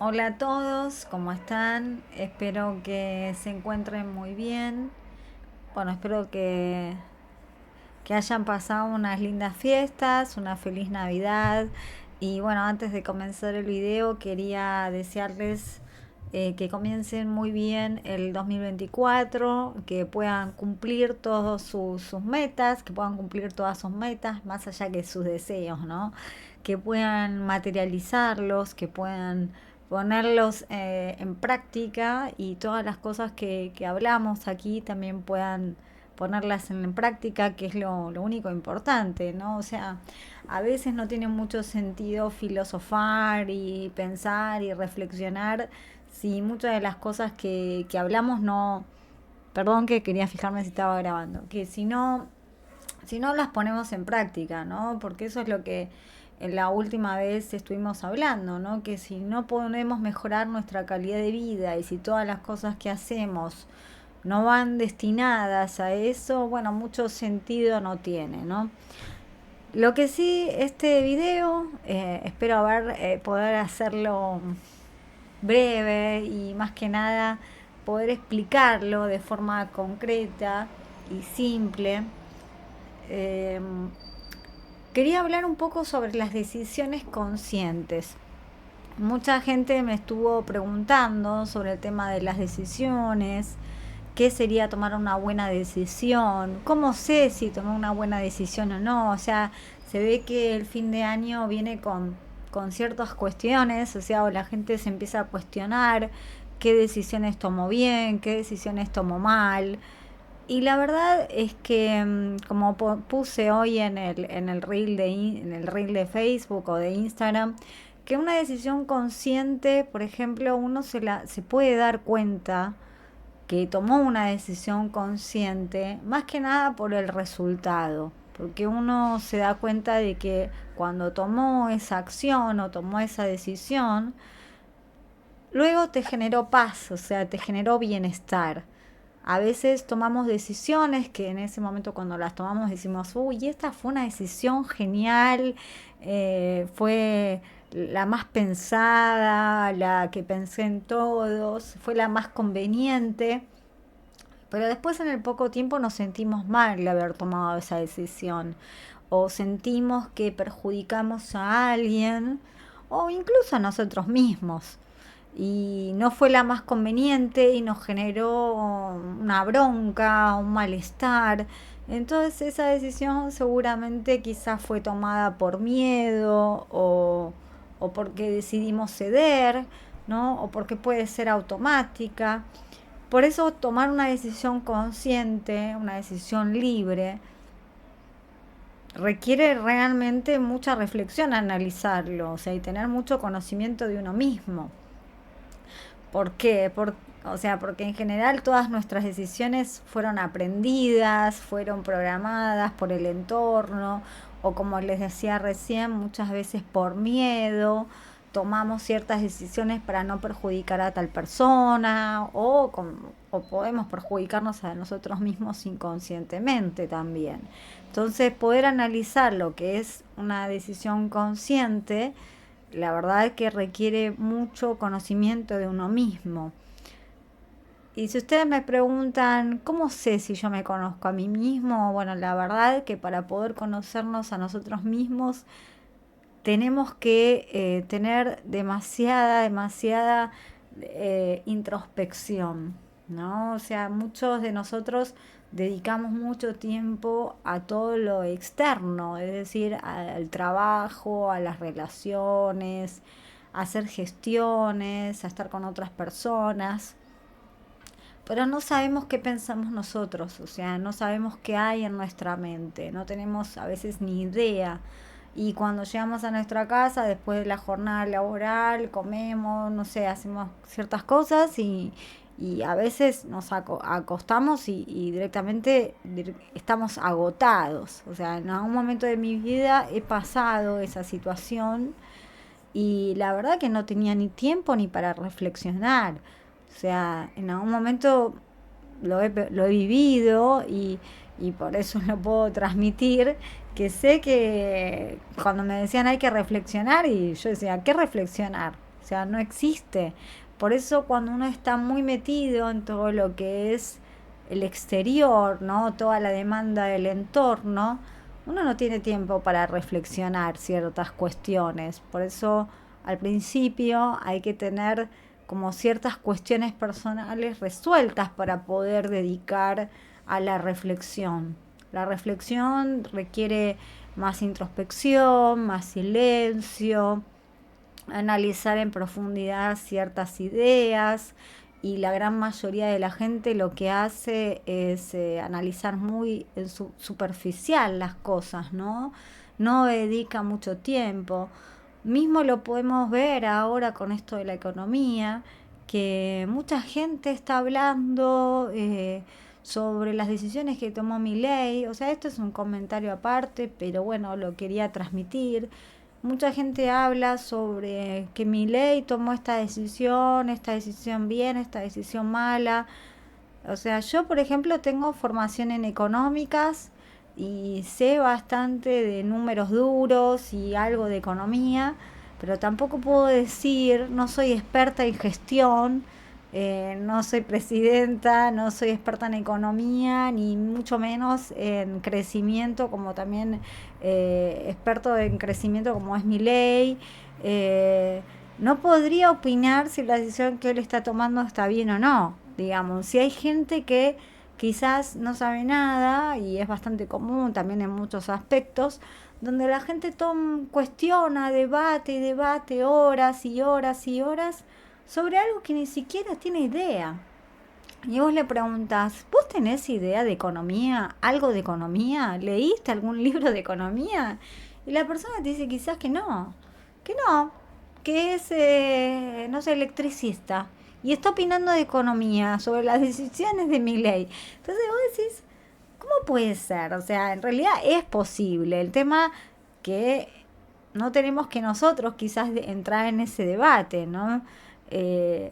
Hola a todos, ¿cómo están? Espero que se encuentren muy bien. Bueno, espero que hayan pasado unas lindas fiestas, una feliz Navidad. Y bueno, antes de comenzar el video, quería desearles que comiencen muy bien el 2024, que puedan cumplir todos sus metas, que puedan cumplir todas sus metas, más allá que sus deseos, ¿no? Que puedan materializarlos, que puedan ponerlos en práctica y todas las cosas que hablamos aquí también puedan ponerlas en práctica, que es lo único importante, ¿no? O sea, a veces no tiene mucho sentido filosofar y pensar y reflexionar si muchas de las cosas que hablamos no, perdón que quería fijarme si estaba grabando, que si no las ponemos en práctica, ¿no? Porque eso es lo que en la última vez estuvimos hablando, ¿no? Que si no podemos mejorar nuestra calidad de vida y si todas las cosas que hacemos no van destinadas a eso, bueno, mucho sentido no tiene, ¿no? Lo que sí, este video, espero poder hacerlo breve y más que nada poder explicarlo de forma concreta y simple. Eh, Quería hablar un poco sobre las decisiones conscientes. Mucha gente me estuvo preguntando sobre el tema de las decisiones, qué sería tomar una buena decisión, cómo sé si tomé una buena decisión o no. O sea, se ve que el fin de año viene con ciertas cuestiones, o sea, o la gente se empieza a cuestionar qué decisiones tomó bien, qué decisiones tomó mal. Y la verdad es que, como puse hoy en el reel de Facebook o de Instagram, que una decisión consciente, por ejemplo, se puede dar cuenta que tomó una decisión consciente, más que nada por el resultado, porque uno se da cuenta de que cuando tomó esa acción o tomó esa decisión, luego te generó paz, o sea, te generó bienestar. A veces tomamos decisiones que en ese momento cuando las tomamos decimos, uy, esta fue una decisión genial, fue la más pensada, la que pensé en todos, fue la más conveniente, pero después en el poco tiempo nos sentimos mal de haber tomado esa decisión o sentimos que perjudicamos a alguien o incluso a nosotros mismos y no fue la más conveniente y nos generó una bronca, un malestar. Entonces esa decisión seguramente quizás fue tomada por miedo o porque decidimos ceder, ¿no? O porque puede ser automática. Por eso tomar una decisión consciente, una decisión libre, requiere realmente mucha reflexión analizarlo, o sea, y tener mucho conocimiento de uno mismo. ¿Por qué? O sea, porque en general todas nuestras decisiones fueron aprendidas, fueron programadas por el entorno, o como les decía recién, muchas veces por miedo, tomamos ciertas decisiones para no perjudicar a tal persona, o podemos perjudicarnos a nosotros mismos inconscientemente también. Entonces, poder analizar lo que es una decisión consciente, la verdad es que requiere mucho conocimiento de uno mismo. Y si ustedes me preguntan, ¿cómo sé si yo me conozco a mí mismo? Bueno, la verdad es que para poder conocernos a nosotros mismos tenemos que tener demasiada introspección, ¿no? O sea, muchos de nosotros dedicamos mucho tiempo a todo lo externo, es decir, al trabajo, a las relaciones, a hacer gestiones, a estar con otras personas, pero no sabemos qué pensamos nosotros, o sea, no sabemos qué hay en nuestra mente, no tenemos a veces ni idea. Y cuando llegamos a nuestra casa, después de la jornada laboral, comemos, no sé, hacemos ciertas cosas y a veces nos acostamos y directamente estamos agotados. O sea, en algún momento de mi vida he pasado esa situación y la verdad que no tenía ni tiempo ni para reflexionar. O sea, en algún momento lo he vivido y por eso lo puedo transmitir, que sé que cuando me decían hay que reflexionar y yo decía, ¿qué reflexionar? O sea, no existe. Por eso cuando uno está muy metido en todo lo que es el exterior, ¿no? Toda la demanda del entorno, uno no tiene tiempo para reflexionar ciertas cuestiones. Por eso al principio hay que tener como ciertas cuestiones personales resueltas para poder dedicar a la reflexión. La reflexión requiere más introspección, más silencio, analizar en profundidad ciertas ideas, y la gran mayoría de la gente lo que hace es analizar muy superficial las cosas, ¿no? No dedica mucho tiempo. Mismo lo podemos ver ahora con esto de la economía, que mucha gente está hablando sobre las decisiones que tomó Milei. O sea, esto es un comentario aparte, pero bueno, lo quería transmitir. Mucha gente habla sobre que Milei tomó esta decisión bien, esta decisión mala. O sea, yo por ejemplo tengo formación en económicas y sé bastante de números duros y algo de economía, pero tampoco puedo decir, no soy experta en gestión, no soy presidenta, no soy experta en economía, ni mucho menos en crecimiento, como también experto en crecimiento como es mi ley. No podría opinar si la decisión que él está tomando está bien o no. Digamos, si hay gente que quizás no sabe nada, y es bastante común también en muchos aspectos, donde la gente cuestiona, debate y debate horas y horas y horas sobre algo que ni siquiera tiene idea. Y vos le preguntas, ¿vos tenés idea de economía? ¿Algo de economía? ¿Leíste algún libro de economía? Y la persona te dice quizás que no, que es, no sé, electricista. Y está opinando de economía, sobre las decisiones de mi ley. Entonces vos decís, ¿cómo puede ser? O sea, en realidad es posible. El tema que no tenemos que nosotros quizás entrar en ese debate, ¿no? Eh,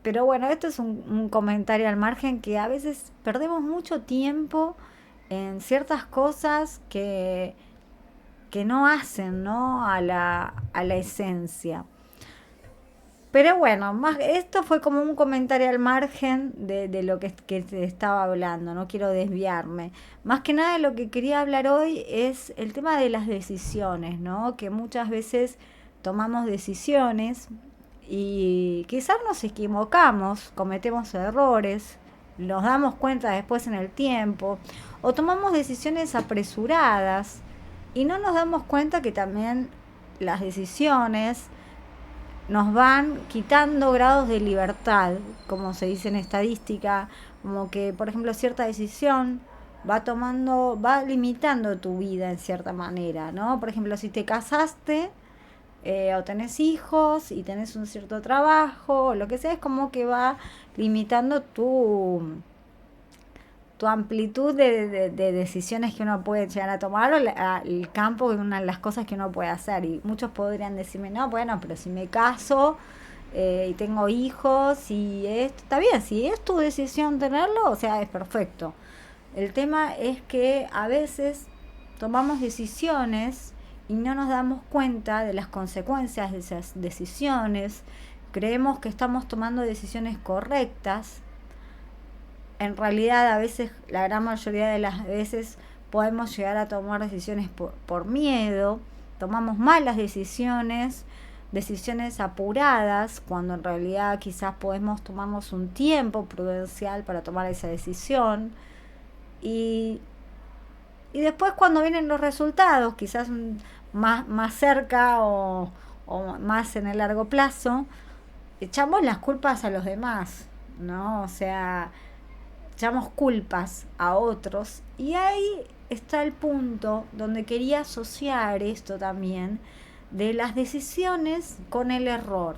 pero bueno, esto es un comentario al margen, que a veces perdemos mucho tiempo en ciertas cosas que no hacen, ¿no? A la esencia. Pero bueno, más, esto fue como un comentario al margen de lo que te estaba hablando, no quiero desviarme. Más que nada lo que quería hablar hoy es el tema de las decisiones, ¿no? Que muchas veces tomamos decisiones y quizás nos equivocamos, cometemos errores, nos damos cuenta después en el tiempo, o tomamos decisiones apresuradas y no nos damos cuenta que también las decisiones nos van quitando grados de libertad, como se dice en estadística, como que, por ejemplo, cierta decisión va limitando tu vida en cierta manera, ¿no? Por ejemplo, si te casaste o tenés hijos y tenés un cierto trabajo, o lo que sea, es como que va limitando tu amplitud de decisiones que uno puede llegar a tomar, o el campo de una de las cosas que uno puede hacer. Y muchos podrían decirme, no, bueno, pero si me caso y tengo hijos y esto, está bien, si es tu decisión tenerlo, o sea, es perfecto. El tema es que a veces tomamos decisiones y no nos damos cuenta de las consecuencias de esas decisiones. Creemos que estamos tomando decisiones correctas. En realidad, a veces, la gran mayoría de las veces, podemos llegar a tomar decisiones por miedo. Tomamos malas decisiones, decisiones apuradas, cuando en realidad quizás podemos tomarnos un tiempo prudencial para tomar esa decisión. Y, y después, cuando vienen los resultados, quizás más cerca o más en el largo plazo, echamos las culpas a los demás, ¿no? O sea, echamos culpas a otros, y ahí está el punto donde quería asociar esto también de las decisiones con el error.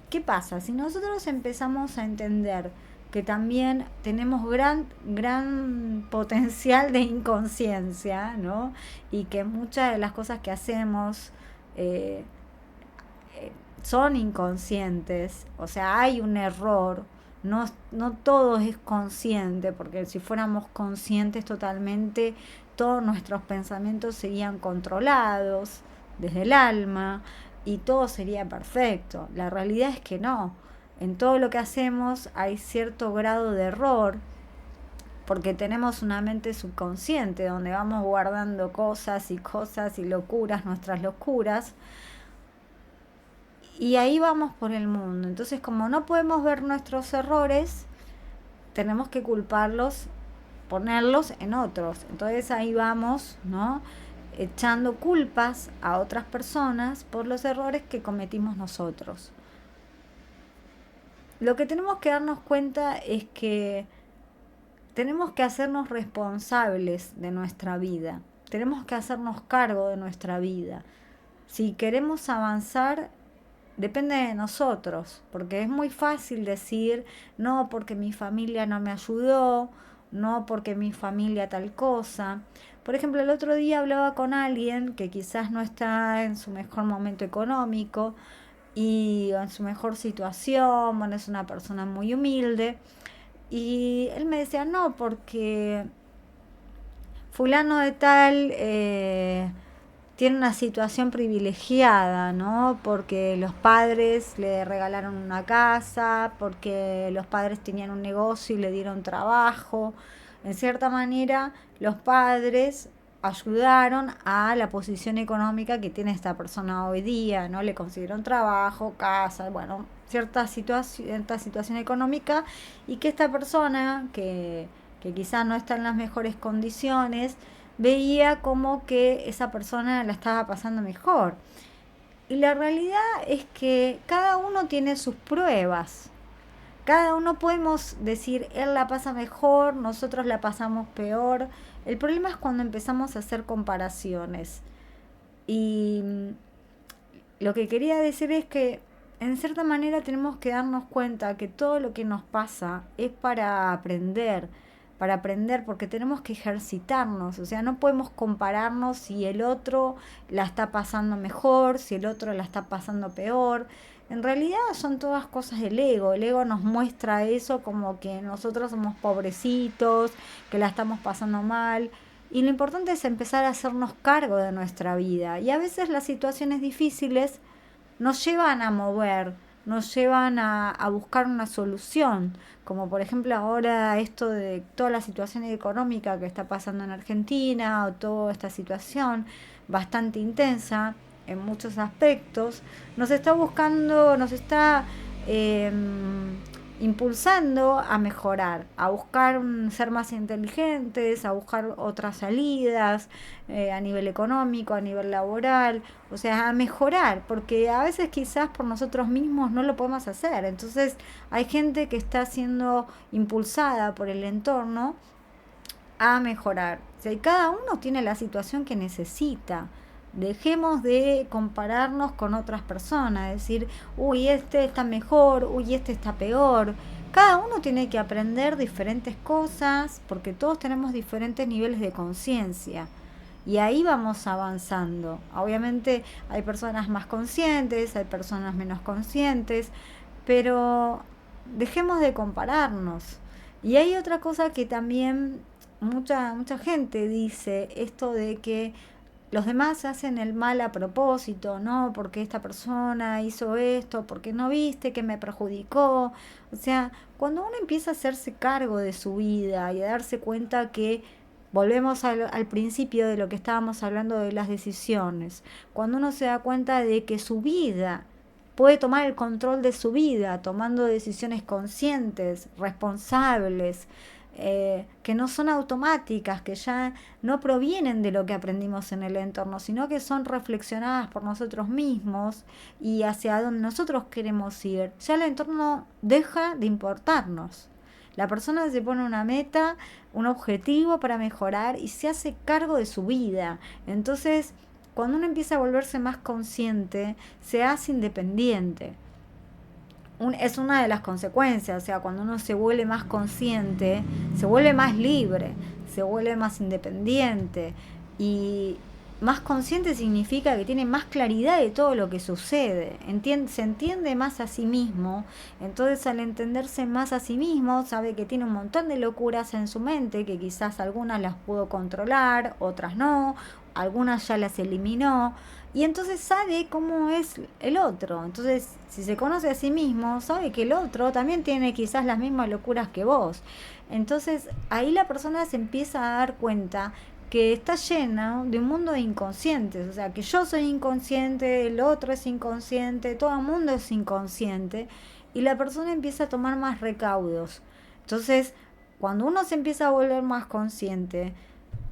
¿Qué pasa? Si nosotros empezamos a entender que también tenemos gran potencial de inconsciencia, ¿no? Y que muchas de las cosas que hacemos eh, son inconscientes, o sea, hay un error, no todo es consciente, porque si fuéramos conscientes totalmente, todos nuestros pensamientos serían controlados desde el alma. y todo sería perfecto. La realidad es que no. En todo lo que hacemos hay cierto grado de error porque tenemos una mente subconsciente donde vamos guardando cosas y locuras, nuestras locuras, y ahí vamos por el mundo. Entonces, como no podemos ver nuestros errores, tenemos que culparlos, ponerlos en otros. Entonces ahí vamos, ¿no? Echando culpas a otras personas por los errores que cometimos nosotros. Lo que tenemos que darnos cuenta es que tenemos que hacernos responsables de nuestra vida. Tenemos que hacernos cargo de nuestra vida. Si queremos avanzar, depende de nosotros, porque es muy fácil decir, no porque mi familia no me ayudó, no porque mi familia tal cosa. Por ejemplo, el otro día hablaba con alguien que quizás no está en su mejor momento económico y en su mejor situación, bueno, es una persona muy humilde, y él me decía, no, porque fulano de tal tiene una situación privilegiada, ¿no? Porque los padres le regalaron una casa, porque los padres tenían un negocio y le dieron trabajo. En cierta manera, los padres ayudaron a la posición económica que tiene esta persona hoy día, ¿no? Le consiguieron trabajo, casa, bueno, cierta situación económica, y que esta persona que quizás no está en las mejores condiciones, veía como que esa persona la estaba pasando mejor. Y la realidad es que cada uno tiene sus pruebas. Cada uno podemos decir, él la pasa mejor, nosotros la pasamos peor. El problema es cuando empezamos a hacer comparaciones. Y lo que quería decir es que en cierta manera tenemos que darnos cuenta que todo lo que nos pasa es para aprender, porque tenemos que ejercitarnos, o sea, no podemos compararnos si el otro la está pasando mejor, si el otro la está pasando peor. En realidad son todas cosas del ego. El ego nos muestra eso como que nosotros somos pobrecitos, que la estamos pasando mal. Y lo importante es empezar a hacernos cargo de nuestra vida. Y a veces las situaciones difíciles nos llevan a mover, nos llevan a buscar una solución, como por ejemplo ahora esto de toda la situación económica que está pasando en Argentina, o toda esta situación bastante intensa en muchos aspectos, nos está buscando, nos está eh, impulsando a mejorar, a buscar ser más inteligentes, a buscar otras salidas a nivel económico, a nivel laboral, o sea, a mejorar, porque a veces quizás por nosotros mismos no lo podemos hacer. Entonces hay gente que está siendo impulsada por el entorno a mejorar. O sea, y cada uno tiene la situación que necesita. Dejemos de compararnos con otras personas, decir, uy, este está mejor, uy, este está peor. Cada uno tiene que aprender diferentes cosas porque todos tenemos diferentes niveles de conciencia. Y ahí vamos avanzando. Obviamente hay personas más conscientes, hay personas menos conscientes, pero dejemos de compararnos. Y hay otra cosa que también mucha gente dice, esto de que los demás hacen el mal a propósito, ¿no? Porque esta persona hizo esto, porque no viste que me perjudicó. O sea, cuando uno empieza a hacerse cargo de su vida y a darse cuenta que volvemos al principio de lo que estábamos hablando de las decisiones, cuando uno se da cuenta de que su vida puede tomar el control de su vida, tomando decisiones conscientes, responsables, que no son automáticas, que ya no provienen de lo que aprendimos en el entorno, sino que son reflexionadas por nosotros mismos y hacia donde nosotros queremos ir. Ya el entorno deja de importarnos. La persona se pone una meta, un objetivo para mejorar y se hace cargo de su vida. Entonces, cuando uno empieza a volverse más consciente, se hace independiente. Es una de las consecuencias, o sea, cuando uno se vuelve más consciente, se vuelve más libre, se vuelve más independiente, y más consciente significa que tiene más claridad de todo lo que sucede, se entiende más a sí mismo. Entonces, al entenderse más a sí mismo, sabe que tiene un montón de locuras en su mente, que quizás algunas las pudo controlar, otras no, algunas ya las eliminó, y entonces sabe cómo es el otro. Entonces, si se conoce a sí mismo, sabe que el otro también tiene quizás las mismas locuras que vos. Entonces, ahí la persona se empieza a dar cuenta que está llena de un mundo de inconscientes, o sea, que yo soy inconsciente, el otro es inconsciente, todo el mundo es inconsciente, y la persona empieza a tomar más recaudos. Entonces, cuando uno se empieza a volver más consciente,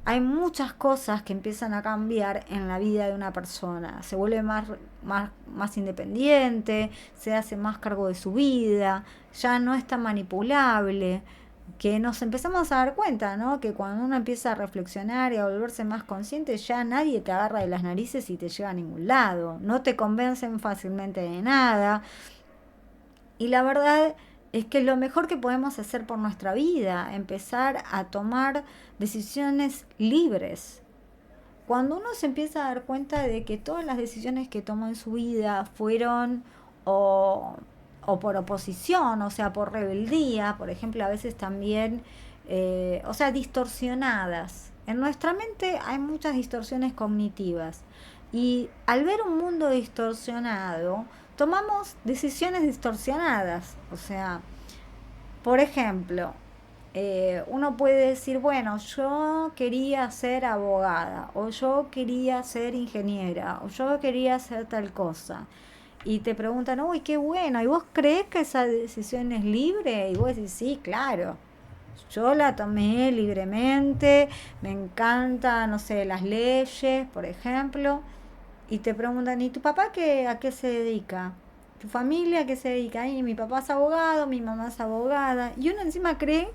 hay muchas cosas que empiezan a cambiar en la vida de una persona. Se vuelve más independiente, se hace más cargo de su vida, ya no es tan manipulable, que nos empezamos a dar cuenta, ¿no? Que cuando uno empieza a reflexionar y a volverse más consciente, ya nadie te agarra de las narices y te lleva a ningún lado. No te convencen fácilmente de nada. Y la verdad es que lo mejor que podemos hacer por nuestra vida, empezar a tomar decisiones libres. Cuando uno se empieza a dar cuenta de que todas las decisiones que tomó en su vida fueron o, o por oposición, o sea, por rebeldía, por ejemplo, a veces también, o sea, distorsionadas. En nuestra mente hay muchas distorsiones cognitivas y al ver un mundo distorsionado, tomamos decisiones distorsionadas. O sea, por ejemplo, uno puede decir, bueno, yo quería ser abogada, o yo quería ser ingeniera, o yo quería hacer tal cosa. Y te preguntan, uy, qué bueno, ¿y vos crees que esa decisión es libre? Y vos decís, sí, claro. Yo la tomé libremente, me encanta, no sé, las leyes, por ejemplo. Y te preguntan, ¿y tu papá a qué se dedica? ¿Tu familia a qué se dedica? Y mi papá es abogado, mi mamá es abogada. Y uno encima cree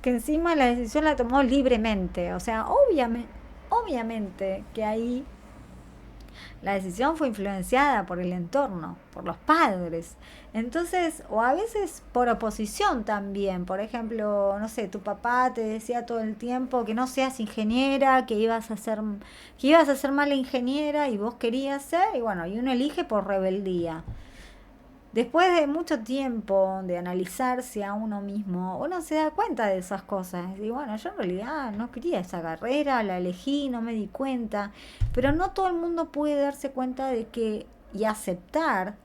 que encima la decisión la tomó libremente. O sea, obviamente que ahí la decisión fue influenciada por el entorno, por los padres. Entonces, o a veces por oposición también. Por ejemplo, no sé, tu papá te decía todo el tiempo que no seas ingeniera, que ibas a ser mala ingeniera y vos querías ser, y bueno, y uno elige por rebeldía. Después de mucho tiempo de analizarse a uno mismo, uno se da cuenta de esas cosas. Y bueno, yo en realidad no quería esa carrera, la elegí, no me di cuenta. Pero no todo el mundo puede darse cuenta de que y aceptar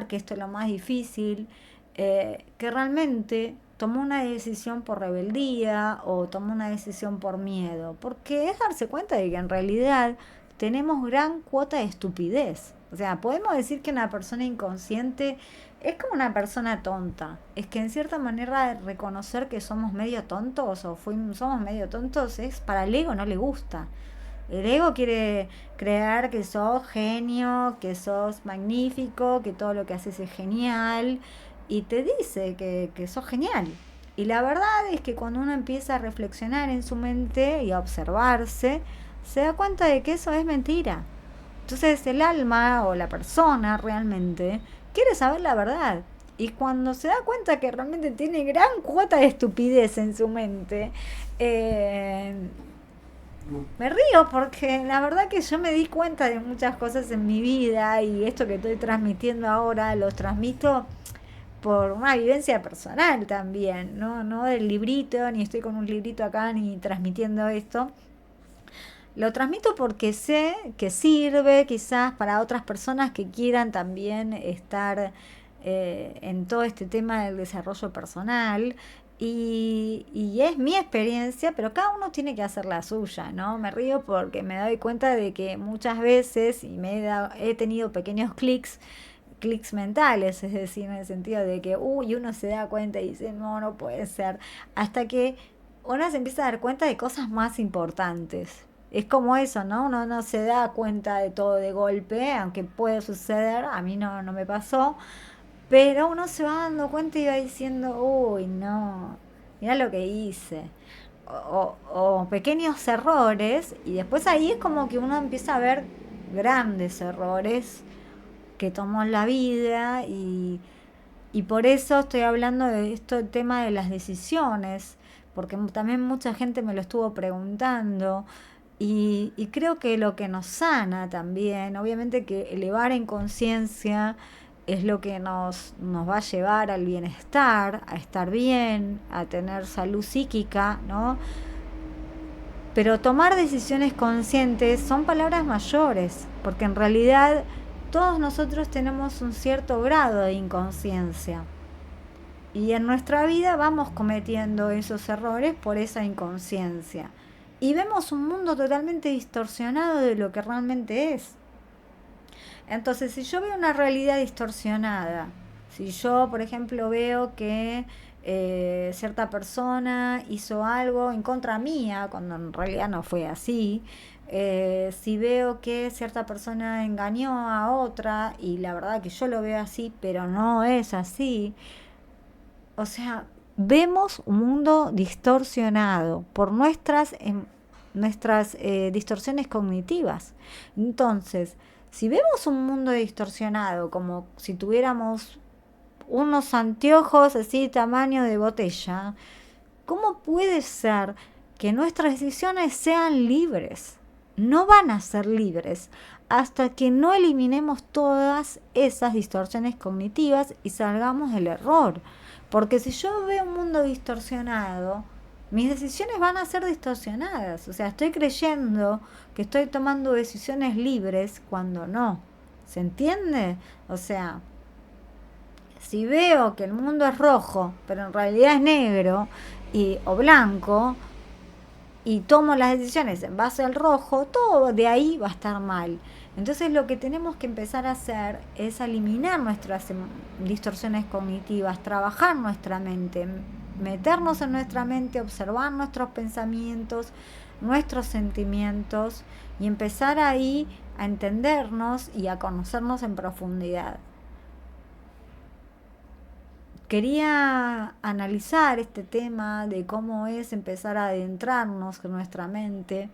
que esto es lo más difícil, que realmente tomó una decisión por rebeldía o tomó una decisión por miedo. Porque es darse cuenta de que en realidad tenemos gran cuota de estupidez. O sea, podemos decir que una persona inconsciente es como una persona tonta. Es que en cierta manera reconocer que somos medio tontos o somos medio tontos es para el ego no le gusta. El ego quiere creer que sos genio, que sos magnífico, que todo lo que haces es genial y te dice que sos genial. Y la verdad es que cuando uno empieza a reflexionar en su mente y a observarse, se da cuenta de que eso es mentira. Entonces el alma o la persona realmente quiere saber la verdad. Y cuando se da cuenta que realmente tiene gran cuota de estupidez en su mente, eh, me río porque la verdad que yo me di cuenta de muchas cosas en mi vida y esto que estoy transmitiendo ahora los transmito por una vivencia personal también, ¿no? No del librito, ni estoy con un librito acá ni transmitiendo esto. Lo transmito porque sé que sirve quizás para otras personas que quieran también estar en todo este tema del desarrollo personal. Y es mi experiencia, pero cada uno tiene que hacer la suya, ¿no? Me río porque me doy cuenta de que muchas veces, y he tenido pequeños clics mentales, es decir, en el sentido de que, uy, uno se da cuenta y dice, no, no puede ser, hasta que uno se empieza a dar cuenta de cosas más importantes. Es como eso, ¿no? Uno no se da cuenta de todo de golpe, aunque puede suceder, a mí no me pasó, pero uno se va dando cuenta y va diciendo, uy, no, mira lo que hice. O pequeños errores, y después ahí es como que uno empieza a ver grandes errores que tomó en la vida y por eso estoy hablando de esto, el tema de las decisiones, porque también mucha gente me lo estuvo preguntando y creo que lo que nos sana también, obviamente que elevar en conciencia es lo que nos va a llevar al bienestar, a estar bien, a tener salud psíquica, ¿no? Pero tomar decisiones conscientes son palabras mayores, porque en realidad todos nosotros tenemos un cierto grado de inconsciencia. Y en nuestra vida vamos cometiendo esos errores por esa inconsciencia. Y vemos un mundo totalmente distorsionado de lo que realmente es. Entonces, si yo veo una realidad distorsionada, si yo, por ejemplo, veo que cierta persona hizo algo en contra mía, cuando en realidad no fue así, si veo que cierta persona engañó a otra y la verdad que yo lo veo así, pero no es así, o sea, vemos un mundo distorsionado por nuestras distorsiones cognitivas. Entonces, si vemos un mundo distorsionado como si tuviéramos unos anteojos así tamaño de botella, ¿cómo puede ser que nuestras decisiones sean libres? No van a ser libres hasta que no eliminemos todas esas distorsiones cognitivas y salgamos del error. Porque si yo veo un mundo distorsionado, mis decisiones van a ser distorsionadas. O sea, estoy creyendo que estoy tomando decisiones libres cuando no. ¿Se entiende? O sea, si veo que el mundo es rojo, pero en realidad es negro o blanco, y tomo las decisiones en base al rojo, todo de ahí va a estar mal. Entonces lo que tenemos que empezar a hacer es eliminar nuestras distorsiones cognitivas, trabajar nuestra mente, meternos en nuestra mente, observar nuestros pensamientos, nuestros sentimientos y empezar ahí a entendernos y a conocernos en profundidad. Quería analizar este tema de cómo es empezar a adentrarnos en nuestra mente,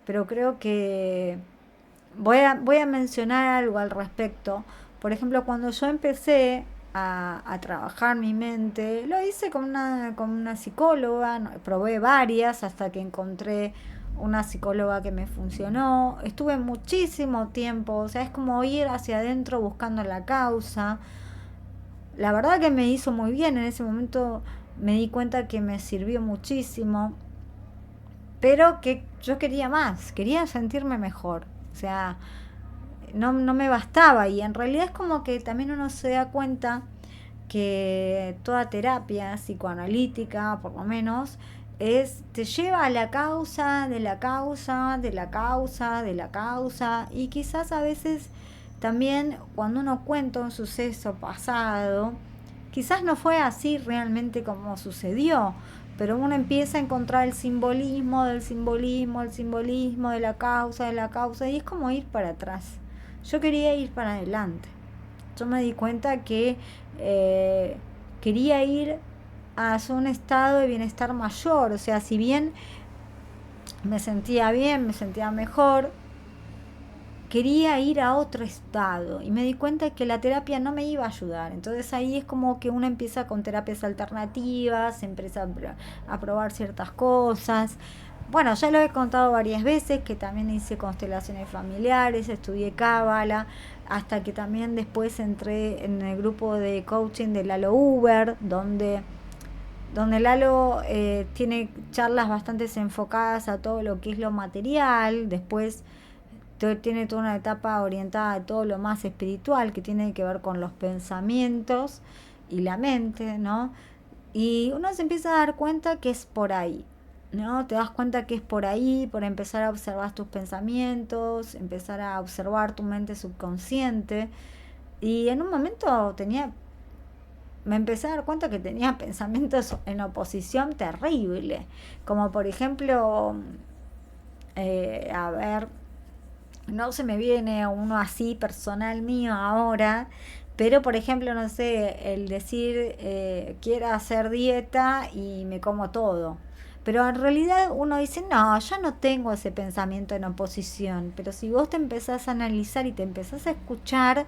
pero creo que voy a mencionar algo al respecto. Por ejemplo, cuando yo empecé a trabajar mi mente, lo hice con una psicóloga, probé varias hasta que encontré una psicóloga que me funcionó. Estuve muchísimo tiempo, o sea, es como ir hacia adentro buscando la causa. La verdad que me hizo muy bien, en ese momento me di cuenta que me sirvió muchísimo, pero que yo quería más, quería sentirme mejor. O sea, no me bastaba y en realidad es como que también uno se da cuenta que toda terapia psicoanalítica, por lo menos, te lleva a la causa de la causa, de la causa, de la causa, y quizás a veces también cuando uno cuenta un suceso pasado, quizás no fue así realmente como sucedió, pero uno empieza a encontrar el simbolismo del simbolismo, el simbolismo de la causa, y es como ir para atrás. Yo quería ir para adelante. Yo me di cuenta que quería ir hacia un estado de bienestar mayor, o sea, si bien me sentía bien, me sentía mejor, quería ir a otro estado y me di cuenta que la terapia no me iba a ayudar. Entonces ahí es como que uno empieza con terapias alternativas, empieza a probar ciertas cosas. Bueno, ya lo he contado varias veces que también hice constelaciones familiares, estudié cábala, hasta que también después entré en el grupo de coaching de Lalo Uber, donde Lalo tiene charlas bastante enfocadas a todo lo que es lo material. Después tiene toda una etapa orientada a todo lo más espiritual, que tiene que ver con los pensamientos y la mente, ¿no? Y uno se empieza a dar cuenta que es por ahí, ¿no? Te das cuenta que es por ahí, por empezar a observar tus pensamientos, empezar a observar tu mente subconsciente. Y en un momento me empecé a dar cuenta que tenía pensamientos en oposición terrible, como por ejemplo, a ver, no se me viene uno así personal mío ahora, pero por ejemplo, no sé, el decir quiero hacer dieta y me como todo. Pero en realidad uno dice, no, yo no tengo ese pensamiento en oposición. Pero si vos te empezás a analizar y te empezás a escuchar,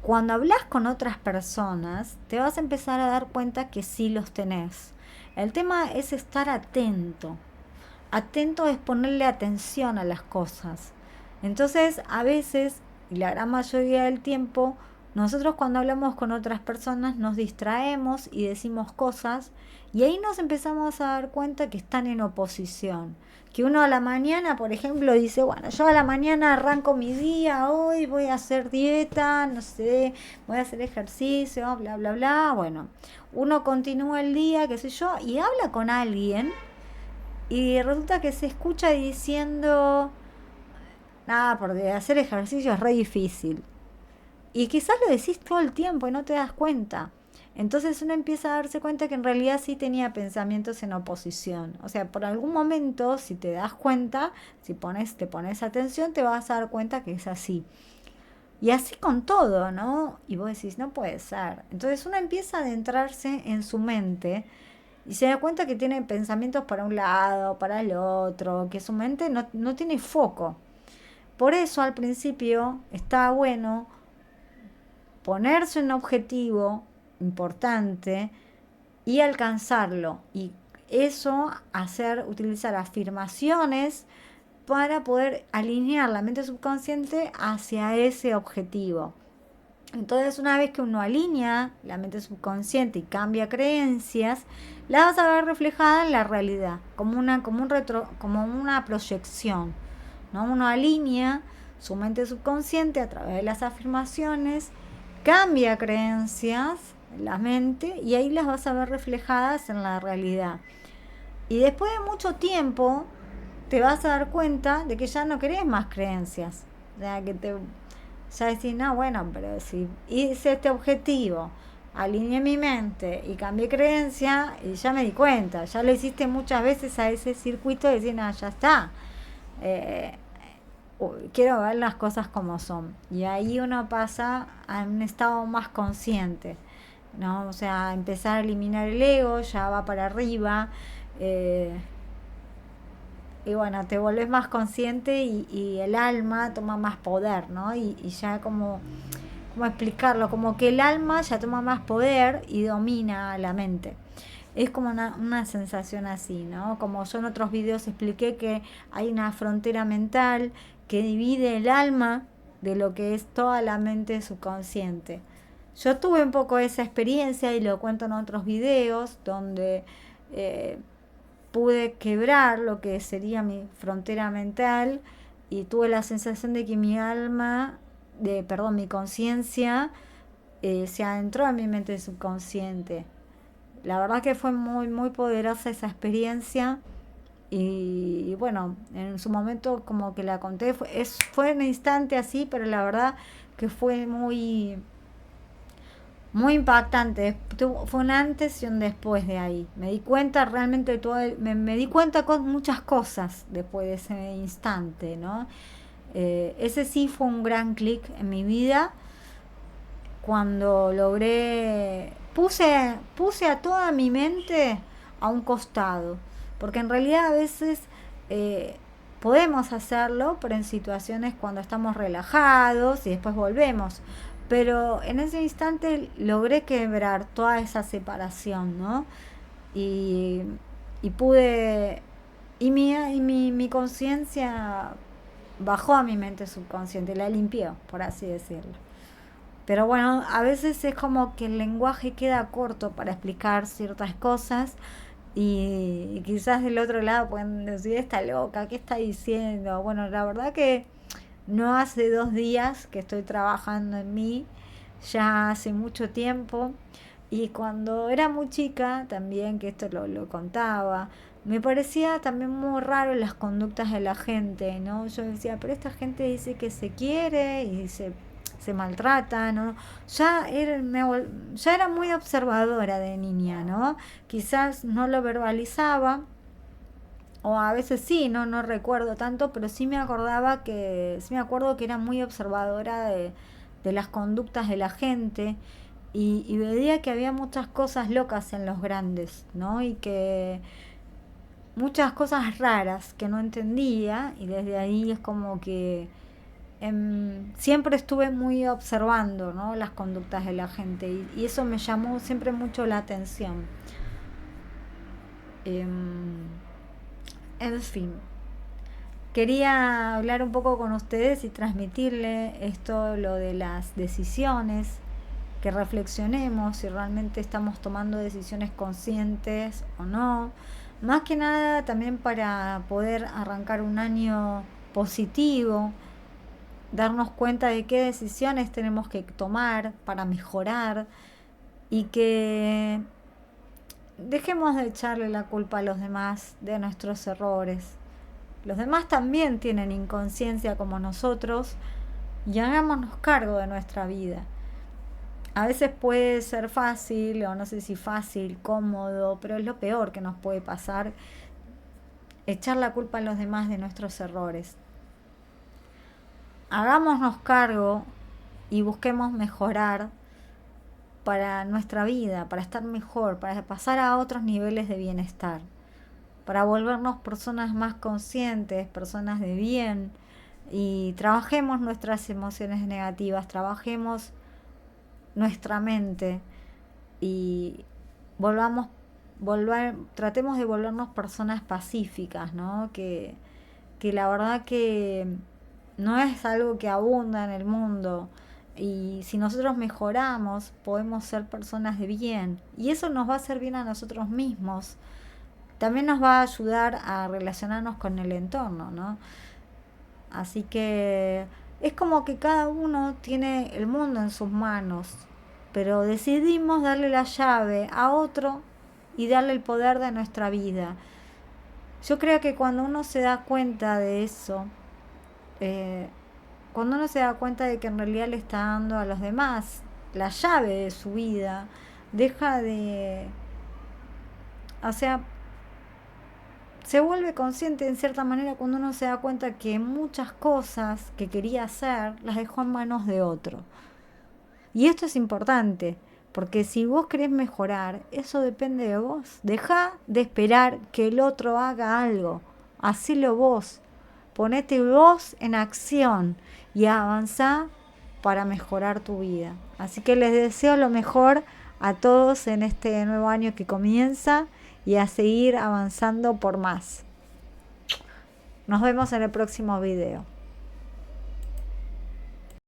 cuando hablas con otras personas, te vas a empezar a dar cuenta que sí los tenés. El tema es estar atento. Atento es ponerle atención a las cosas. Entonces, a veces, y la gran mayoría del tiempo, nosotros cuando hablamos con otras personas nos distraemos y decimos cosas y ahí nos empezamos a dar cuenta que están en oposición. Que uno a la mañana, por ejemplo, dice, bueno, yo a la mañana arranco mi día, hoy voy a hacer dieta, no sé, voy a hacer ejercicio, bla, bla, bla. Bueno, uno continúa el día, qué sé yo, y habla con alguien y resulta que se escucha diciendo, nada, porque hacer ejercicio es re difícil. Y quizás lo decís todo el tiempo y no te das cuenta. Entonces uno empieza a darse cuenta que en realidad sí tenía pensamientos en oposición. O sea, por algún momento, si te das cuenta, si te pones atención, te vas a dar cuenta que es así. Y así con todo, ¿no? Y vos decís, no puede ser. Entonces uno empieza a adentrarse en su mente y se da cuenta que tiene pensamientos para un lado, para el otro, que su mente no tiene foco. Por eso al principio está bueno ponerse un objetivo importante y alcanzarlo. Y eso utilizar afirmaciones para poder alinear la mente subconsciente hacia ese objetivo. Entonces, una vez que uno alinea la mente subconsciente y cambia creencias, la vas a ver reflejada en la realidad, como una proyección, ¿no? Uno alinea su mente subconsciente a través de las afirmaciones, cambia creencias en la mente y ahí las vas a ver reflejadas en la realidad. Y después de mucho tiempo te vas a dar cuenta de que ya no querés más creencias. O sea, ya decís, no, bueno, pero si hice este objetivo, alineé mi mente y cambié creencia y ya me di cuenta, ya lo hiciste muchas veces a ese circuito y decís, no, ya está. Eh, Quiero ver las cosas como son. Y ahí uno pasa a un estado más consciente, ¿no? O sea, empezar a eliminar el ego, ya va para arriba. eh, y bueno, te volvés más consciente y el alma toma más poder, ¿no? Y ya como explicarlo, como que el alma ya toma más poder y domina la mente. Es como una sensación así, ¿no? Como yo en otros videos expliqué que hay una frontera mental que divide el alma de lo que es toda la mente subconsciente. Yo tuve un poco esa experiencia y lo cuento en otros videos donde eh, pude quebrar lo que sería mi frontera mental y tuve la sensación de que mi conciencia se adentró en mi mente subconsciente. La verdad que fue muy, muy poderosa esa experiencia y bueno, en su momento como que la conté, fue un instante así, pero la verdad que fue muy, muy impactante. Fue un antes y un después de ahí. Me di cuenta realmente de todo, me di cuenta con muchas cosas después de ese instante, ¿no? Ese sí fue un gran clic en mi vida cuando puse a toda mi mente a un costado, porque en realidad a veces eh, podemos hacerlo, pero en situaciones cuando estamos relajados y después volvemos. Pero en ese instante logré quebrar toda esa separación, ¿no? Y, y pude, mi conciencia bajó a mi mente subconsciente, la limpió, por así decirlo. Pero bueno, a veces es como que el lenguaje queda corto para explicar ciertas cosas y quizás del otro lado pueden decir, está loca, ¿qué está diciendo? Bueno, la verdad que no hace 2 días que estoy trabajando en mí, ya hace mucho tiempo. Y cuando era muy chica, también, que esto lo contaba, me parecía también muy raro las conductas de la gente, ¿no? Yo decía, pero esta gente dice que se quiere y se maltrata, ¿no? Ya era muy observadora de niña, ¿no? Quizás no lo verbalizaba, o a veces sí, no recuerdo tanto, pero sí me acuerdo que era muy observadora de las conductas de la gente y veía que había muchas cosas locas en los grandes, ¿no? Y que muchas cosas raras que no entendía y desde ahí es como que siempre estuve muy observando, ¿no? Las conductas de la gente y eso me llamó siempre mucho la atención. Em, en fin, quería hablar un poco con ustedes y transmitirle esto, lo de las decisiones, que reflexionemos si realmente estamos tomando decisiones conscientes o no. Más que nada también para poder arrancar un año positivo, darnos cuenta de qué decisiones tenemos que tomar para mejorar y que dejemos de echarle la culpa a los demás de nuestros errores. Los demás también tienen inconsciencia como nosotros y hagámonos cargo de nuestra vida. A veces puede ser fácil, o no sé si fácil, cómodo, pero es lo peor que nos puede pasar, echar la culpa a los demás de nuestros errores. Hagámonos cargo y busquemos mejorar para nuestra vida, para estar mejor, para pasar a otros niveles de bienestar, para volvernos personas más conscientes, personas de bien, y trabajemos nuestras emociones negativas, trabajemos nuestra mente y tratemos de volvernos personas pacíficas, ¿no? Que la verdad que no es algo que abunda en el mundo. Y si nosotros mejoramos, podemos ser personas de bien. Y eso nos va a hacer bien a nosotros mismos. También nos va a ayudar a relacionarnos con el entorno, ¿no? Así que es como que cada uno tiene el mundo en sus manos, pero decidimos darle la llave a otro y darle el poder de nuestra vida. Yo creo que cuando uno se da cuenta de eso, cuando uno se da cuenta de que en realidad le está dando a los demás la llave de su vida, deja de... O sea, se vuelve consciente en cierta manera cuando uno se da cuenta que muchas cosas que quería hacer las dejó en manos de otro. Y esto es importante, porque si vos querés mejorar, eso depende de vos. Deja de esperar que el otro haga algo. Hacelo vos. Ponete vos en acción y avanzá para mejorar tu vida. Así que les deseo lo mejor a todos en este nuevo año que comienza y a seguir avanzando por más. Nos vemos en el próximo video.